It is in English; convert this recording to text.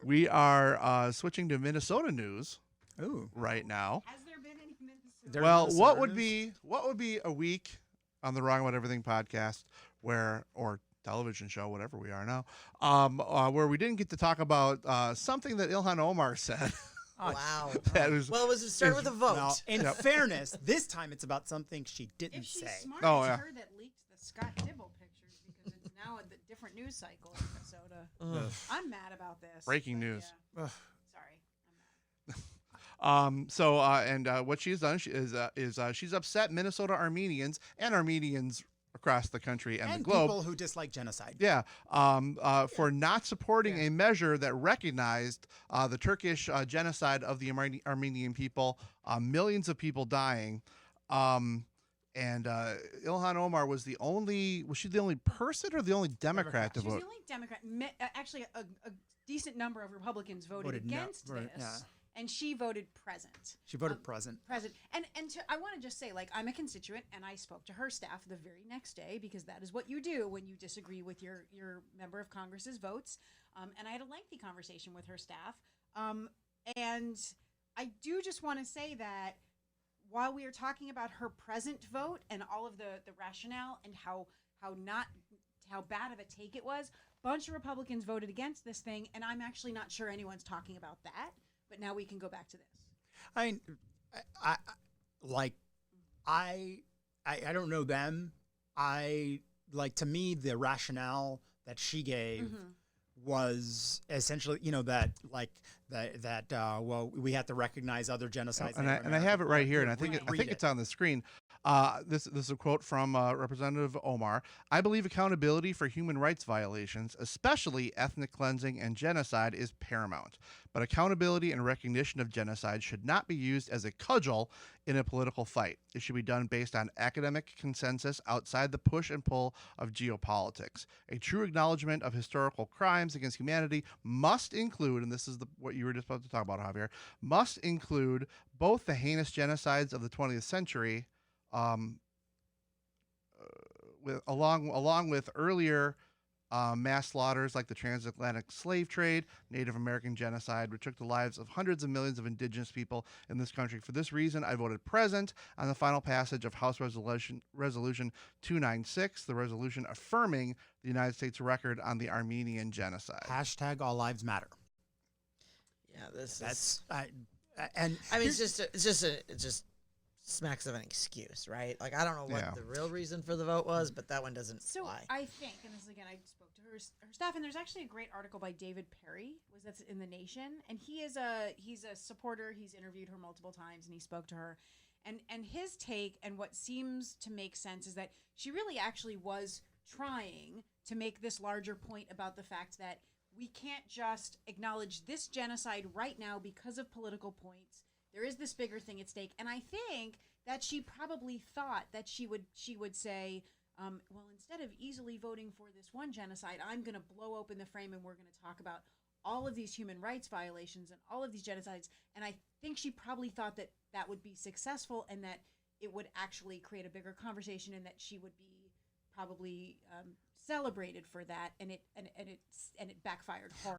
We are switching to Minnesota news Ooh. right now. Has there been any Minnesota? There- Well, Minnesota what would be a week on the Wrong About Everything podcast or television show, whatever we are now, where we didn't get to talk about something that Ilhan Omar said. Oh, Wow. That is, Well, it started with a vote. Well, in fairness, this time it's about something she didn't If she's say. smart, Oh, it's yeah. her that leaked the Scott Dibble pictures because it's now a different news cycle in Minnesota. Ugh. I'm mad about this. Breaking but news. yeah. Ugh. Sorry. I'm mad. What she's done is she's upset Minnesota Armenians and Armenians across the country and the globe. People who dislike genocide. Yeah, for not supporting a measure that recognized the Turkish genocide of the Armenian people, millions of people dying. Ilhan Omar was she the only person or the only Democrat to She's vote? the only Democrat. Actually, a decent number of Republicans voted no- against right, this, yeah. and she voted present. She voted present. Present. I want to just say, like, I'm a constituent, and I spoke to her staff the very next day because that is what you do when you disagree with your member of Congress's votes. And I had a lengthy conversation with her staff. And I do just want to say that while we are talking about her present vote and all of the rationale and how bad of a take it was, a bunch of Republicans voted against this thing, and I'm actually not sure anyone's talking about that. But now we can go back to this. I don't know them. To me, the rationale that she gave was essentially, well, we have to recognize other genocides. And Native I have it American- right here, and I Read think it. it's on the screen. This is a quote from Representative Omar. I believe accountability for human rights violations, especially ethnic cleansing and genocide, is paramount. But accountability and recognition of genocide should not be used as a cudgel in a political fight. It should be done based on academic consensus outside the push and pull of geopolitics. A true acknowledgement of historical crimes against humanity must include, and this is what you were just about to talk about, Javier, must include both the heinous genocides of the 20th century, along with earlier mass slaughters like the transatlantic slave trade, Native American genocide, which took the lives of hundreds of millions of indigenous people in this country. For this reason, I voted present on the final passage of House Resolution 296, the resolution affirming the United States record on the Armenian genocide. Hashtag all lives matter. Yeah, this That's is. and I mean, it just smacks of an excuse, right? Like, I don't know what the real reason for the vote was, but that one doesn't So fly. I think, and this is again, I spoke to her staff, and there's actually a great article by David Perry, that's in the Nation, and he's a supporter. He's interviewed her multiple times, and he spoke to her, and his take and what seems to make sense is that she really actually was trying to make this larger point about the fact that we can't just acknowledge this genocide right now because of political points. There is this bigger thing at stake, and I think that she probably thought that she would say, well, instead of easily voting for this one genocide, I'm going to blow open the frame and we're going to talk about all of these human rights violations and all of these genocides. And I think she probably thought that that would be successful and that it would actually create a bigger conversation and that she would be probably celebrated for that. And it backfired horribly.